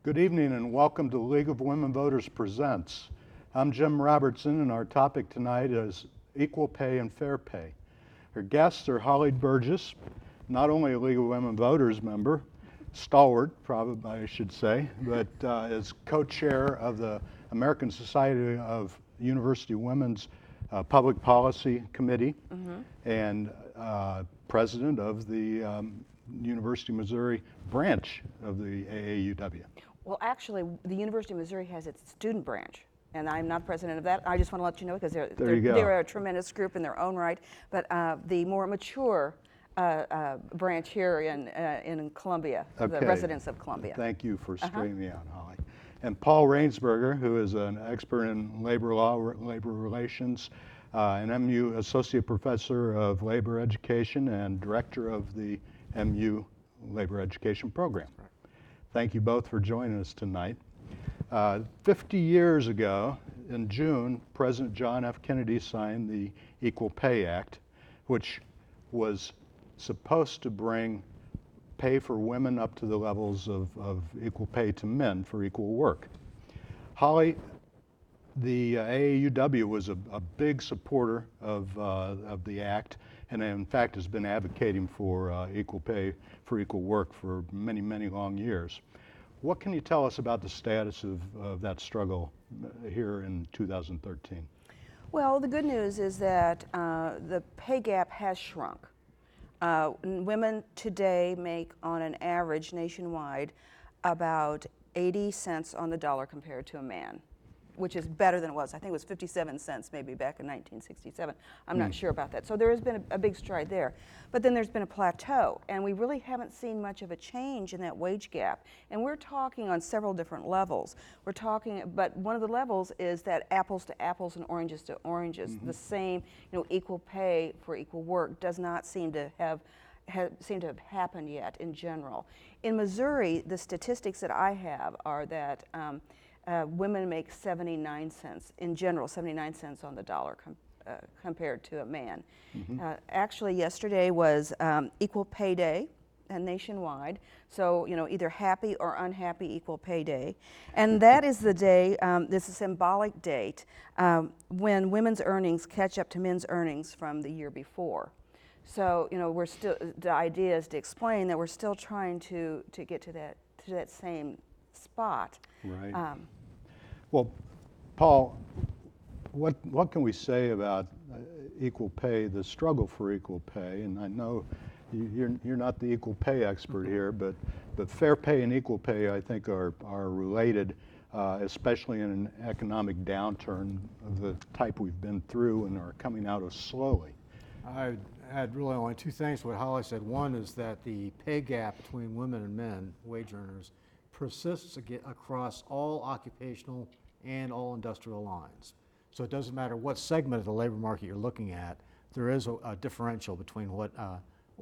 Good evening and welcome to the League of Women Voters Presents. I'm Jim Robertson and our topic tonight is equal pay and fair pay. Our guests are Holly Burgess, not only a League of Women Voters member, stalwart probably I should say, but is co-chair of the American Society of University Women's Public Policy Committee and president of the University of Missouri branch of the AAUW. Well, actually, the University of Missouri has its student branch, and I'm not president of that. I just want to let you know because they're a tremendous group in their own right. But the more mature branch here in Columbia, the residents of Columbia. Thank you for straightening me out, Holly. And Paul Rainsberger, who is an expert in labor law, labor relations, an MU Associate Professor of Labor Education and Director of the MU Labor Education Program. Thank you both for joining us tonight. 50 years ago, in June, President John F. Kennedy signed the Equal Pay Act, which was supposed to bring pay for women up to the levels of equal pay to men for equal work. Holly, the AAUW was a big supporter of the act, and in fact has been advocating for equal pay for equal work for many, many long years. What can you tell us about the status of that struggle here in 2013? Well, the good news is that the pay gap has shrunk. Women today make, on an average nationwide, about 80 cents on the dollar compared to a man, which is better than it was. I think it was 57 cents maybe back in 1967. I'm not sure about that. So there has been a big stride there. But then there's been a plateau, and we really haven't seen much of a change in that wage gap. And we're talking on several different levels. We're talking, but one of the levels is that apples to apples and oranges to oranges. The same, equal pay for equal work does not seem to have happened yet in general. In Missouri, the statistics that I have are that women make 79 cents, in general, 79 cents on the dollar compared to a man. Actually, yesterday was Equal Pay Day nationwide, so either happy or unhappy Equal Pay Day. And that is the day, this is a symbolic date, when women's earnings catch up to men's earnings from the year before. So, we're still, the idea is to explain that we're still trying to get to that same spot. Right. Well, Paul, what can we say about equal pay, the struggle for equal pay? And I know you're not the equal pay expert here, but fair pay and equal pay, I think, are related, especially in an economic downturn of the type we've been through and are coming out of slowly. I had really only two things to what Holly said. One is that the pay gap between women and men, wage earners, persists across all occupational and all industrial lines. So it doesn't matter what segment of the labor market you're looking at, there is a differential between what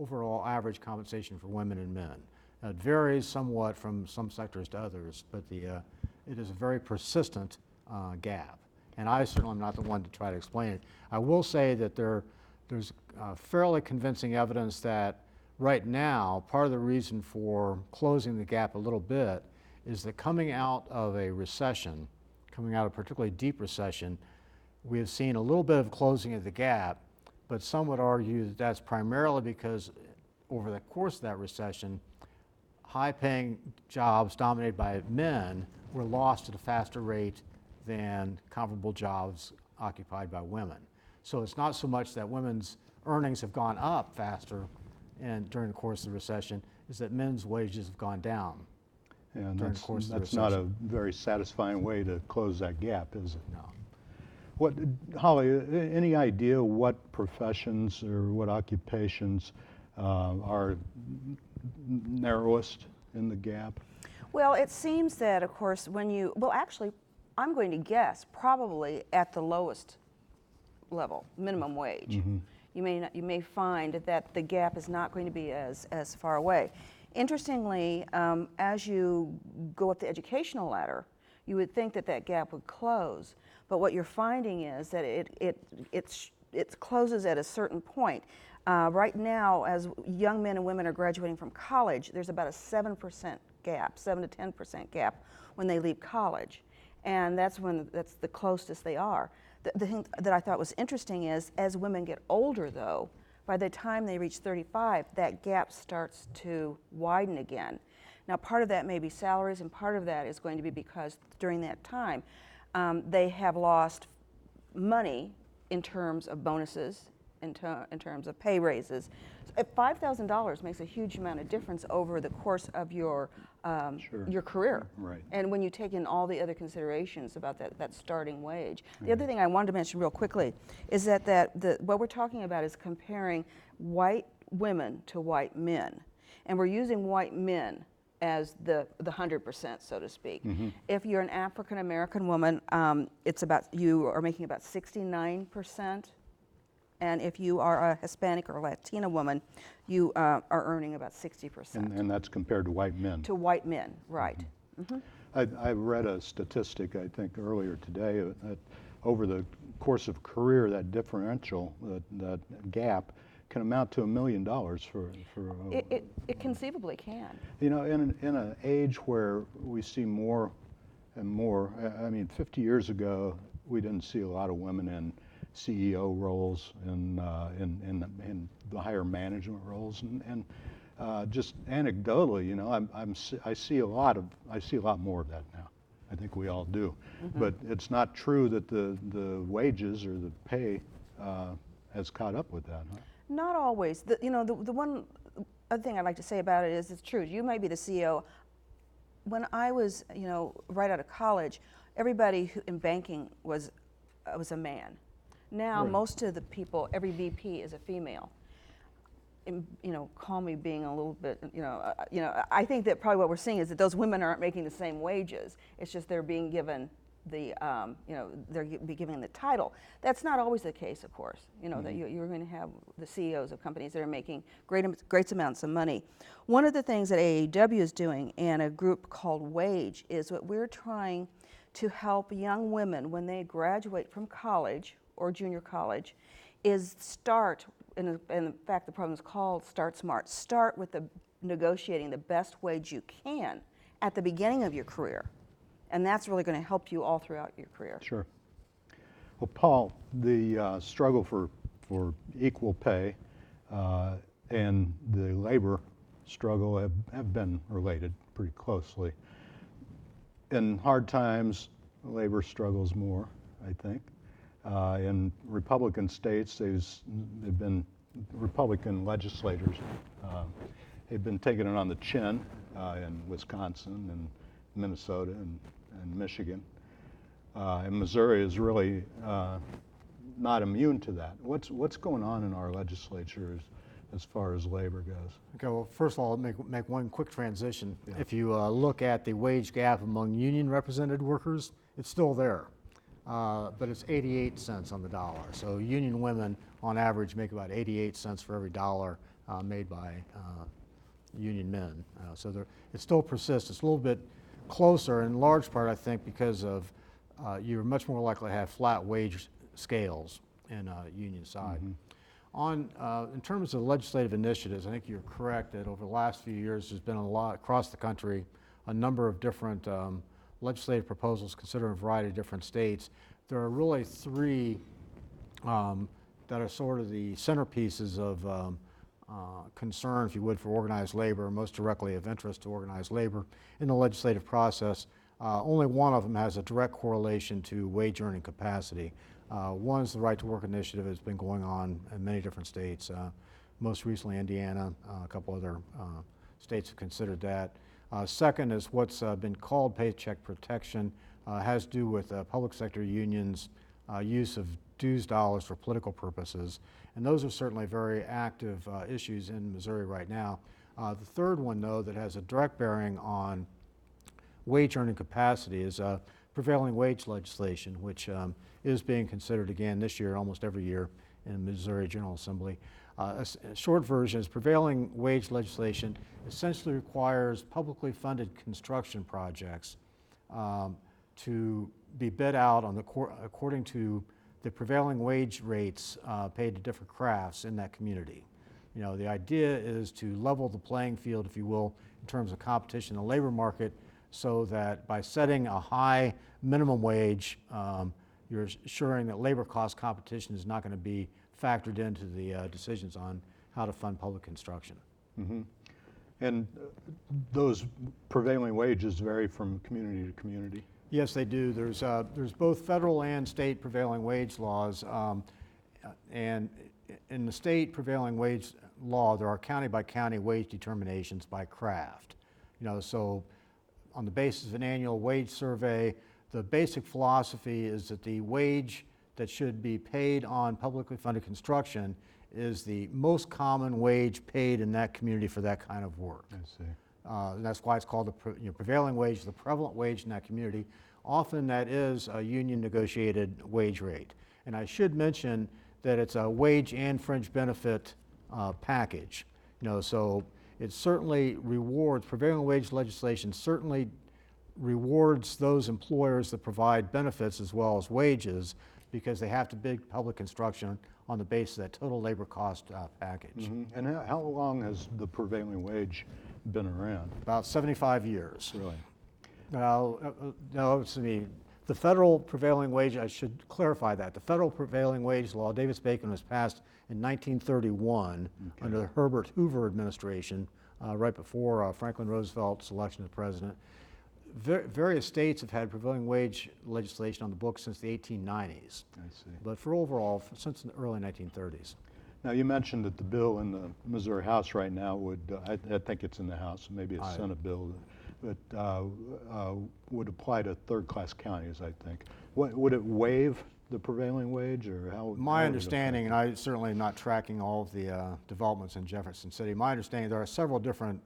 overall average compensation for women and men. It varies somewhat from some sectors to others, but it is a very persistent gap. And I certainly am not the one to try to explain it. I will say that there's fairly convincing evidence that right now, part of the reason for closing the gap a little bit is that coming out of a recession, coming out of a particularly deep recession, we have seen a little bit of closing of the gap, but some would argue that that's primarily because over the course of that recession, high-paying jobs dominated by men were lost at a faster rate than comparable jobs occupied by women. So it's not so much that women's earnings have gone up faster and during the course of the recession, is that men's wages have gone down. And that's not a very satisfying way to close that gap, is it? No. Holly, any idea what professions or what occupations are narrowest in the gap? Well, it seems that, of course, actually, I'm going to guess probably at the lowest level, minimum wage. You may find that the gap is not going to be as far away. Interestingly, as you go up the educational ladder, you would think that gap would close, but what you're finding is that it closes at a certain point. Right now, as young men and women are graduating from college, there's about a 7% gap, 7 to 10% gap when they leave college. And that's the closest they are. The thing that I thought was interesting is as women get older though, by the time they reach 35, that gap starts to widen again. Now part of that may be salaries and part of that is going to be because during that time they have lost money in terms of bonuses, in terms of pay raises. $5,000 makes a huge amount of difference over the course of your career. Right. And when you take in all the other considerations about that starting wage. The other thing I wanted to mention real quickly is that what we're talking about is comparing white women to white men. And we're using white men as the 100%, so to speak. If you're an African American woman, you are making about 69%. And if you are a Hispanic or Latina woman, you are earning about 60%. And that's compared to white men. To white men, right. I read a statistic, I think, earlier today, that over the course of career, that differential, that gap, can amount to $1 million for It conceivably can. You know, in an age where we see more and more, I mean, 50 years ago, we didn't see a lot of women in CEO roles and in the higher management roles, and just anecdotally, you know, I see a lot more of that now. I think we all do, but it's not true that the wages or the pay has caught up with that. Huh? Not always. The one other thing I'd like to say about it is it's true. You may be the CEO. When I was, right out of college, everybody in banking was a man. Now, most of the people, every VP is a female. And, call me being a little bit, I think that probably what we're seeing is that those women aren't making the same wages. It's just they're being given they're given the title. That's not always the case, of course. That you're going to have the CEOs of companies that are making great amounts of money. One of the things that AAW is doing and a group called WAGE is what we're trying to help young women when they graduate from college or junior college is start, and in fact the program is called Start Smart, start with negotiating the best wage you can at the beginning of your career. And that's really going to help you all throughout your career. Sure. Well, Paul, the struggle for equal pay and the labor struggle have been related pretty closely. In hard times, labor struggles more, I think. In Republican states, they've been Republican legislators. They've been taking it on the chin in Wisconsin and Minnesota and Michigan. And Missouri is really not immune to that. What's going on in our legislature as far as labor goes? Okay, well, first of all, I'll make one quick transition. Yeah. If you look at the wage gap among union represented workers, it's still there, but it's 88 cents on the dollar. So union women, on average, make about 88 cents for every dollar made by union men. So it still persists. It's a little bit closer, in large part, I think, because of you're much more likely to have flat wage scales in union side. In terms of legislative initiatives, I think you're correct that over the last few years there's been a lot across the country, a number of different legislative proposals considering a variety of different states. There are really three that are sort of the centerpieces of concern, if you would, for organized labor, most directly of interest to organized labor in the legislative process. Only one of them has a direct correlation to wage earning capacity. One is the Right to Work initiative that's been going on in many different states. Most recently Indiana, a couple other states have considered that. Second is what's been called paycheck protection, has to do with public sector unions' use of dues dollars for political purposes. And those are certainly very active issues in Missouri right now. The third one, though, that has a direct bearing on wage earning capacity is prevailing wage legislation, which is being considered again this year, almost every year in the Missouri General Assembly. A short version is prevailing wage legislation essentially requires publicly funded construction projects to be bid out on according to the prevailing wage rates paid to different crafts in that community. You know, the idea is to level the playing field, if you will, in terms of competition in the labor market, so that by setting a high minimum wage, you're assuring that labor cost competition is not going to be factored into the decisions on how to fund public construction. And those prevailing wages vary from community to community. Yes, they do. There's both federal and state prevailing wage laws, and in the state prevailing wage law, there are county by county wage determinations by craft. You know, so on the basis of an annual wage survey, the basic philosophy is that the wage that should be paid on publicly funded construction is the most common wage paid in that community for that kind of work. I see. And that's why it's called the prevailing wage, the prevalent wage in that community. Often that is a union negotiated wage rate. And I should mention that it's a wage and fringe benefit package. You know, so it certainly rewards, prevailing wage legislation certainly rewards those employers that provide benefits as well as wages, because they have to bid public construction on the basis of that total labor cost package. And how long has the prevailing wage been around? About 75 years. Really? No, it's the federal prevailing wage, I should clarify that. The federal prevailing wage law, Davis-Bacon, was passed in 1931 under the Herbert Hoover administration, right before Franklin Roosevelt's election as president. Various states have had prevailing wage legislation on the books since the 1890s, I see. but for overall, since the early 1930s. Now, you mentioned that the bill in the Missouri House right now would, I think it's in the House, maybe a Senate bill, but would apply to third-class counties, I think. Would it waive the prevailing wage, or how? My understanding, and I certainly am not tracking all of the developments in Jefferson City, my understanding there are several different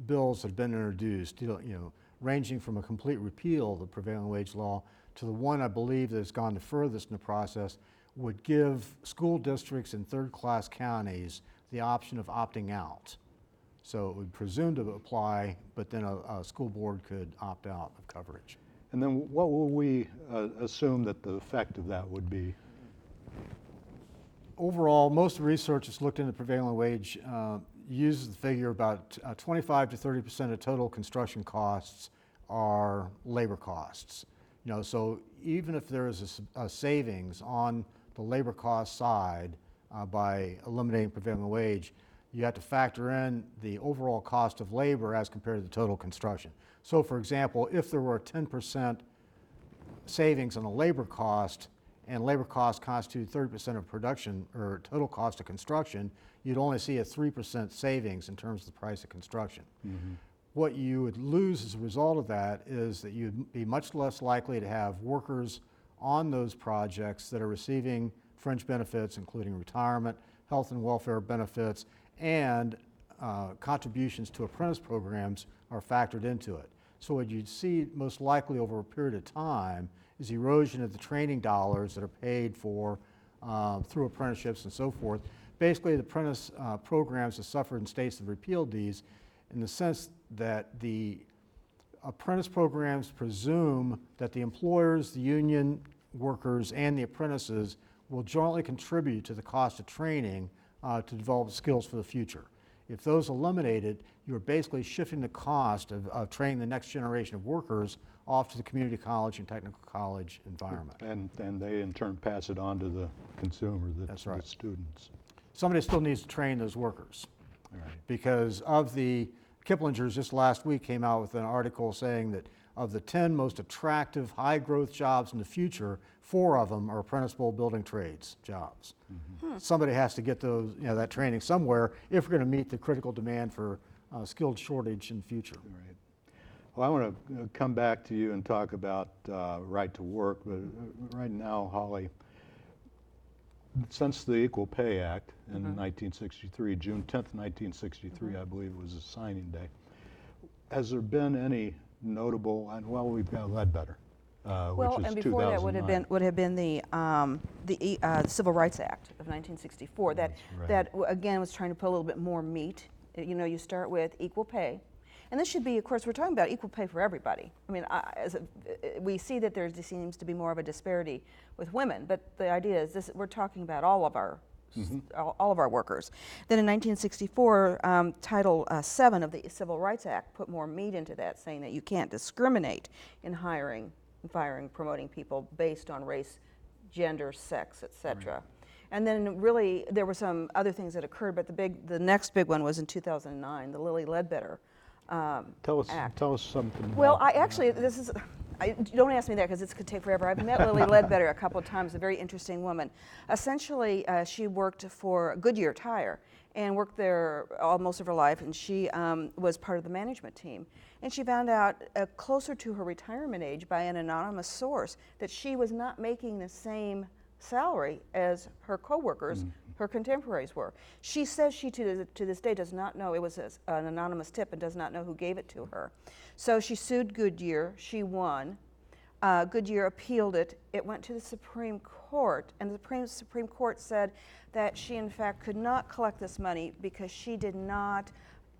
bills that have been introduced, ranging from a complete repeal of the prevailing wage law to the one I believe that has gone the furthest in the process, would give school districts in third-class counties the option of opting out. So it would presume to apply, but then a school board could opt out of coverage. And then what will we assume that the effect of that would be? Overall, most of the research that's looked into prevailing wage uses the figure about 25 to 30% of total construction costs are labor costs. You know, so even if there is a savings on the labor cost side by eliminating prevailing wage, you have to factor in the overall cost of labor as compared to the total construction. So for example, if there were a 10% savings on the labor cost, and labor costs constitute 30% of production or total cost of construction, you'd only see a 3% savings in terms of the price of construction. What you would lose as a result of that is that you'd be much less likely to have workers on those projects that are receiving fringe benefits, including retirement, health and welfare benefits, and contributions to apprentice programs are factored into it. So what you'd see most likely over a period of time is erosion of the training dollars that are paid for through apprenticeships and so forth. Basically, the apprentice programs have suffered in states that have repealed these in the sense that the apprentice programs presume that the employers, the union workers, and the apprentices will jointly contribute to the cost of training to develop skills for the future. If those eliminated, you're basically shifting the cost of training the next generation of workers off to the community college and technical college environment. And they in turn pass it on to the consumer, That's right. the students. Somebody still needs to train those workers. All right. Because of the, Kiplinger's just last week came out with an article saying that of the 10 most attractive high growth jobs in the future, 4 of them are apprenticeable building trades jobs. Somebody has to get those, that training somewhere if we're going to meet the critical demand for skilled shortage in the future. All right. Well, I want to come back to you and talk about right to work, but right now, Holly, since the Equal Pay Act in 1963, June 10th, 1963, I believe it was a signing day, has there been any notable, and well, we've got Ledbetter, Well, which is and before that 2009. would have been the Civil Rights Act of 1964. That right. that again was trying to put a little bit more meat. You know, you start with equal pay, and this should be, of course, we're talking about equal pay for everybody. I mean, we see that there seems to be more of a disparity with women, but the idea is this: we're talking about all of our all of our workers. Then in 1964, Title VII of the Civil Rights Act put more meat into that, saying that you can't discriminate in hiring, firing, promoting people based on race, gender, sex, etc. And then really there were some other things that occurred, but the next big one was in 2009, the Lilly Ledbetter Act. Tell us something. Well, about don't ask me that because it could take forever. I've met Lilly Ledbetter a couple of times, a very interesting woman. Essentially, she worked for Goodyear Tire and worked there most of her life, and she was part of the management team. And she found out closer to her retirement age by an anonymous source that she was not making the same salary as her coworkers, her contemporaries were. She says she to this day does not know, it was an anonymous tip, and does not know who gave it to her. So she sued Goodyear, she won. Goodyear appealed it, it went to the Supreme Court, and the Supreme Court said that she in fact could not collect this money because she did not,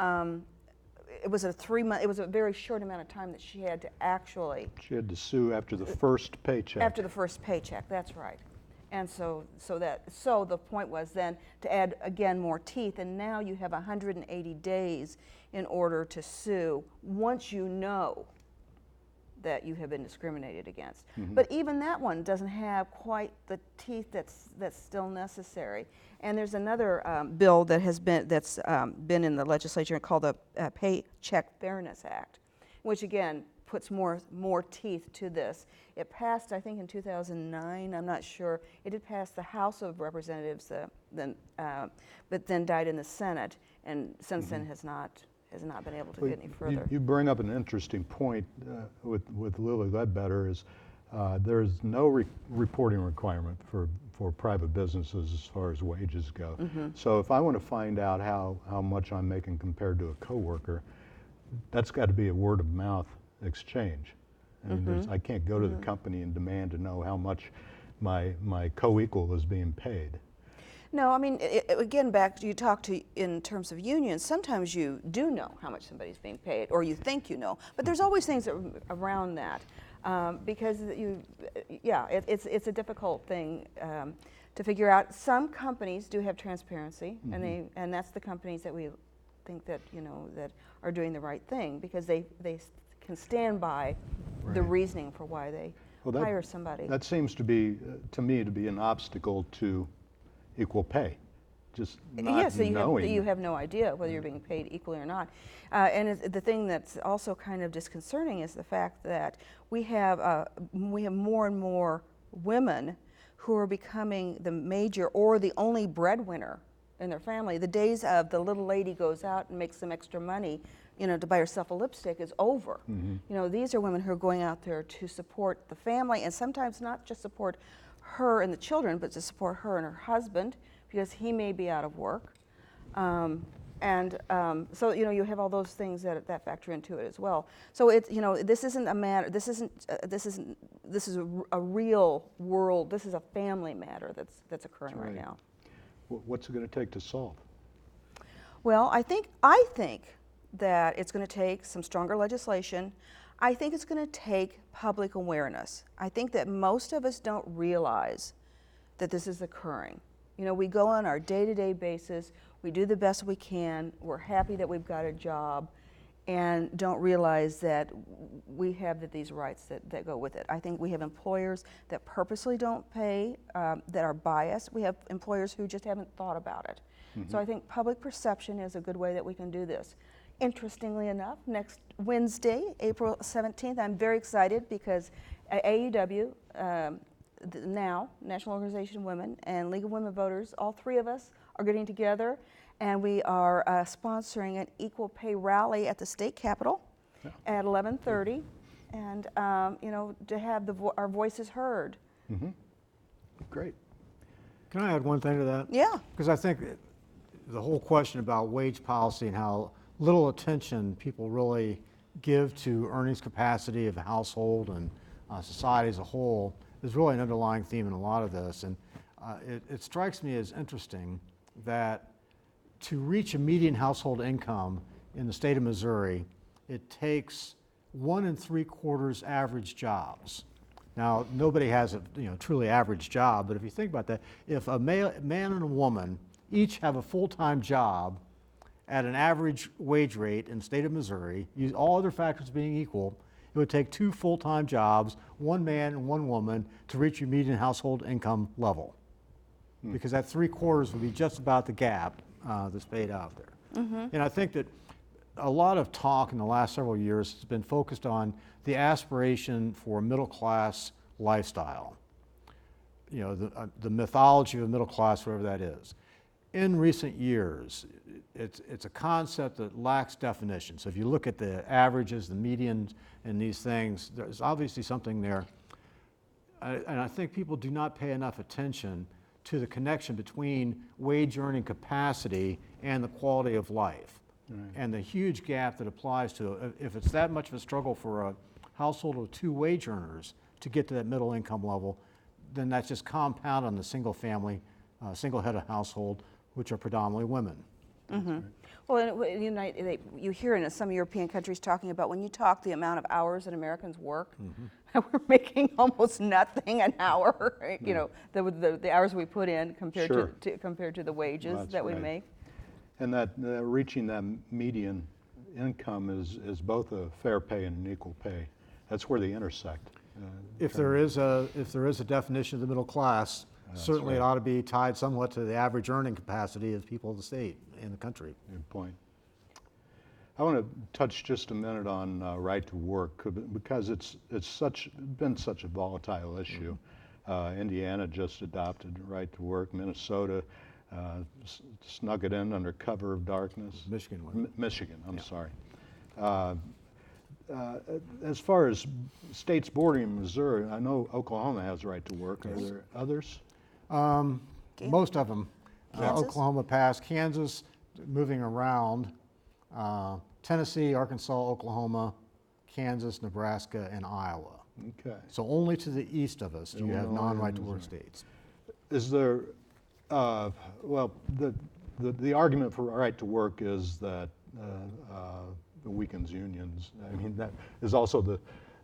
it was a very short amount of time that she had to actually. She had to sue after the first paycheck. After the first paycheck, that's right. And so the point was then to add again more teeth, and now you have 180 days in order to sue once you know that you have been discriminated against. But even that one doesn't have quite the teeth that's still necessary. And there's another bill that's been in the legislature called the Paycheck Fairness Act, which again puts more teeth to this. It passed, I think, in 2009. I'm not sure. It did pass the House of Representatives, but then died in the Senate, and since then has not been able to get any further. You bring up an interesting point with Lilly Ledbetter is there's no reporting requirement for private businesses as far as wages go. So if I want to find out how much I'm making compared to a coworker, that's got to be a word of mouth exchange. And I can't go to the company and demand to know how much my co-equal is being paid. No, I mean, again, you talk to in terms of unions, sometimes you do know how much somebody's being paid, or you think you know, but there's always things around that, because it's a difficult thing to figure out. Some companies do have transparency, and that's the companies that we think that, that are doing the right thing, because they can stand by the reasoning for why they hire somebody. That seems to be, to me, to be an obstacle to equal pay. Just not knowing. You have no idea whether you're being paid equally or not. And the thing that's also kind of disconcerting is the fact that we have more and more women who are becoming the major or the only breadwinner in their family. The days of the little lady goes out and makes some extra money, to buy herself a lipstick is over. These are women who are going out there to support the family, and sometimes not just support her and the children, but to support her and her husband, because he may be out of work. So you have all those things that factor into it as well. So it's this isn't a matter. This is a real world. This is a family matter that's occurring right now. What's it going to take to solve? Well, I think that it's going to take some stronger legislation. I think it's going to take public awareness. I think that most of us don't realize that this is occurring. We go on our day-to-day basis, we do the best we can, we're happy that we've got a job, and don't realize that we have these rights that go with it. I think we have employers that purposely don't pay, that are biased. We have employers who just haven't thought about it. So I think public perception is a good way that we can do this. Interestingly enough, next Wednesday, April 17th, I'm very excited because AUW, now National Organization of Women, and League of Women Voters, all three of us are getting together, and we are sponsoring an equal pay rally at the state capitol at 11:30, and to have our voices heard. Great. Can I add one thing to that? Yeah. Because I think the whole question about wage policy and how little attention people really give to earnings capacity of the household and society as a whole is really an underlying theme in a lot of this. And it strikes me as interesting that to reach a median household income in the state of Missouri, it takes 1 3/4 average jobs. Now, nobody has a truly average job, but if you think about that, if a man and a woman each have a full-time job at an average wage rate in the state of Missouri, all other factors being equal, it would take 2 full-time jobs, 1 man and 1 woman, to reach your median household income level. Because that 3/4 would be just about the gap that's paid out there. And I think that a lot of talk in the last several years has been focused on the aspiration for a middle-class lifestyle. The mythology of the middle class, whatever that is. In recent years, it's a concept that lacks definition. So if you look at the averages, the medians, and these things, there's obviously something there. And I think people do not pay enough attention to the connection between wage earning capacity and the quality of life. Right. And the huge gap that applies to, if it's that much of a struggle for a household of 2 wage earners to get to that middle income level, then that's just compound on the single family, single head of household, which are predominantly women. Mm-hmm. Well, you hear in some European countries talking about when you talk the amount of hours that Americans work, we're making almost nothing an hour. Right? The hours we put in compared to the wages that we make. And that reaching that median income is both a fair pay and an equal pay. That's where they intersect. If there is a definition of the middle class, certainly it ought to be tied somewhat to the average earning capacity of people of the state and the country. Good point. I want to touch just a minute on right to work because it's been such a volatile issue. Indiana just adopted right to work. Minnesota snuck it in under cover of darkness. Michigan, I'm sorry. As far as states bordering Missouri, I know Oklahoma has right to work. Are there others? Most of them. Kansas? Oklahoma passed. Kansas, moving around. Tennessee, Arkansas, Oklahoma, Kansas, Nebraska, and Iowa. Okay. So only to the east of us do you have non-right to work states. Is there, well, the argument for right to work is that it weakens unions. I mean, that is also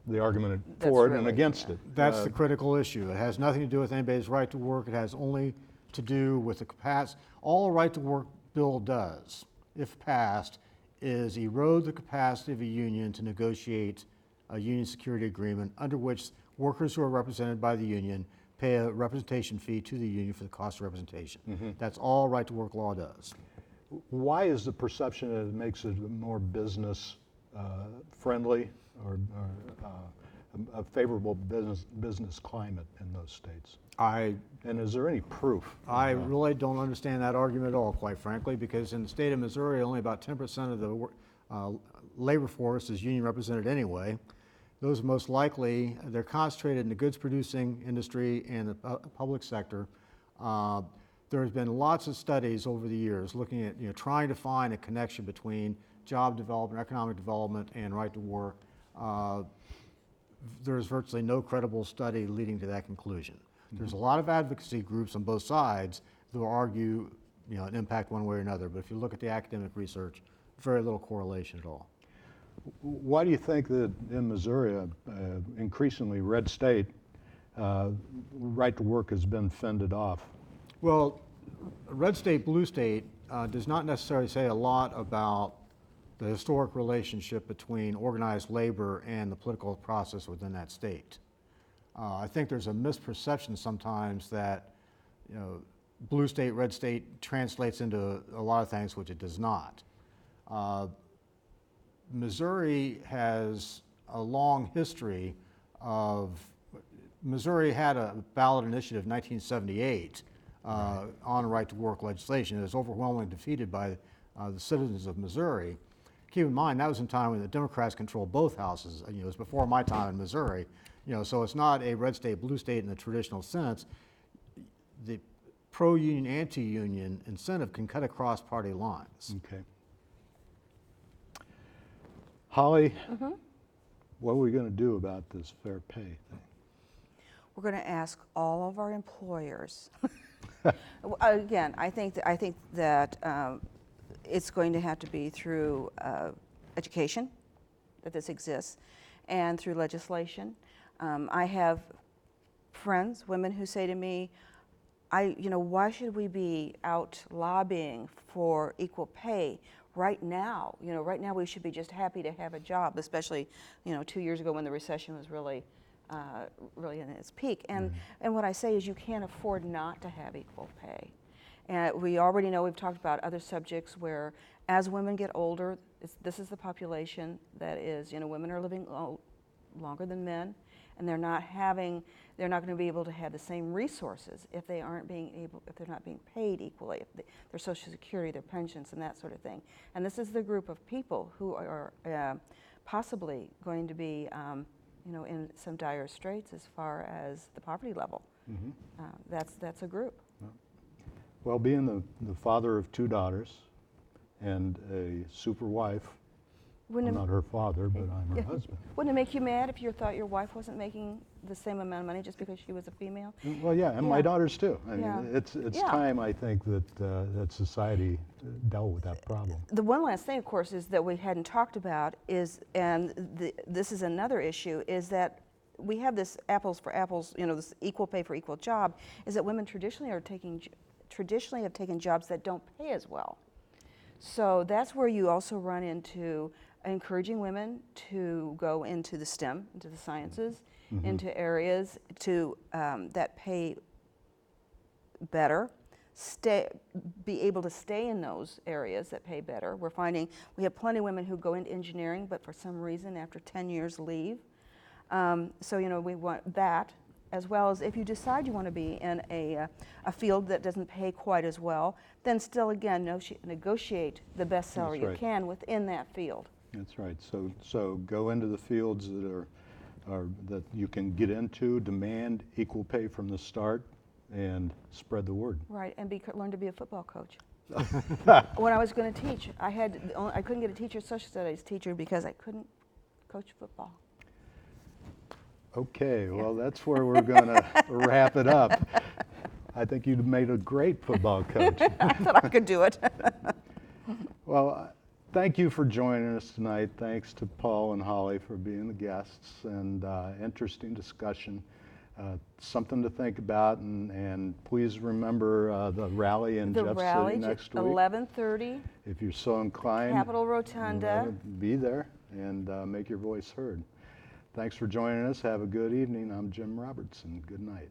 the argument for it and against it. That's the critical issue. It has nothing to do with anybody's right to work. It has only to do with the capacity. All a right to work bill does, if passed, is erode the capacity of a union to negotiate a union security agreement under which workers who are represented by the union pay a representation fee to the union for the cost of representation. That's all right to work law does. Why is the perception that it makes it more business friendly or a favorable business climate in those states? And is there any proof? I really don't understand that argument at all, quite frankly, because in the state of Missouri, only about 10% of the labor force is union represented anyway. Those most likely, they're concentrated in the goods producing industry and the public sector. There's been lots of studies over the years looking at, trying to find a connection between job development, economic development, and right to work. There's virtually no credible study leading to that conclusion. There's a lot of advocacy groups on both sides that will argue, an impact one way or another. But if you look at the academic research, very little correlation at all. Why do you think that in Missouri, increasingly red state, right to work has been fended off? Well, red state, blue state does not necessarily say a lot about the historic relationship between organized labor and the political process within that state. I think there's a misperception sometimes that, blue state, red state translates into a lot of things which it does not. Missouri has a long history of, Missouri had a ballot initiative in 1978 on right to work legislation. It was overwhelmingly defeated by the citizens of Missouri. Keep in mind, that was in time when the Democrats controlled both houses. It was before my time in Missouri. So it's not a red state, blue state in the traditional sense. The pro-union, anti-union incentive can cut across party lines. Okay. Holly, what are we going to do about this fair pay thing? We're going to ask all of our employers. Again, I think that it's going to have to be through education, that this exists, and through legislation. I have friends, women who say to me, why should we be out lobbying for equal pay right now? Right now we should be just happy to have a job, especially, 2 years ago when the recession was really in its peak. And what I say is you can't afford not to have equal pay. And we already know, we've talked about other subjects where as women get older, this is the population that is, women are living longer than men, and they're not going to be able to have the same resources if they're not being paid equally, if their Social Security, their pensions, and that sort of thing. And this is the group of people who are possibly going to be, in some dire straits as far as the poverty level. That's a group. Well, being the father of 2 daughters and a super wife, I'm not her father, but I'm her husband. Wouldn't it make you mad if you thought your wife wasn't making the same amount of money just because she was a female? Well, yeah, and my daughters too. I mean, Yeah. it's Yeah. time, I think, that society dealt with that problem. The one last thing, of course, is that we hadn't talked about is, and this is another issue, is that we have this apples for apples, this equal pay for equal job, is that women traditionally have taken jobs that don't pay as well. So that's where you also run into encouraging women to go into the STEM, into the sciences, into areas that pay better, be able to stay in those areas that pay better. We're finding we have plenty of women who go into engineering, but for some reason after 10 years leave. So we want that, as well as if you decide you want to be in a field that doesn't pay quite as well, then still again negotiate the best salary you can within that field. That's right. So go into the fields that you can get into, demand equal pay from the start, and spread the word. Right, and learn to be a football coach. When I was going to teach, I couldn't get a social studies teacher because I couldn't coach football. Okay, well, that's where we're going to wrap it up. I think you'd made a great football coach. I thought I could do it. Well, thank you for joining us tonight. Thanks to Paul and Holly for being the guests, and interesting discussion. Something to think about, and please remember the rally in Jeff City next week. 11:30. If you're so inclined, Capitol Rotunda. Be there and make your voice heard. Thanks for joining us. Have a good evening. I'm Jim Robertson. Good night.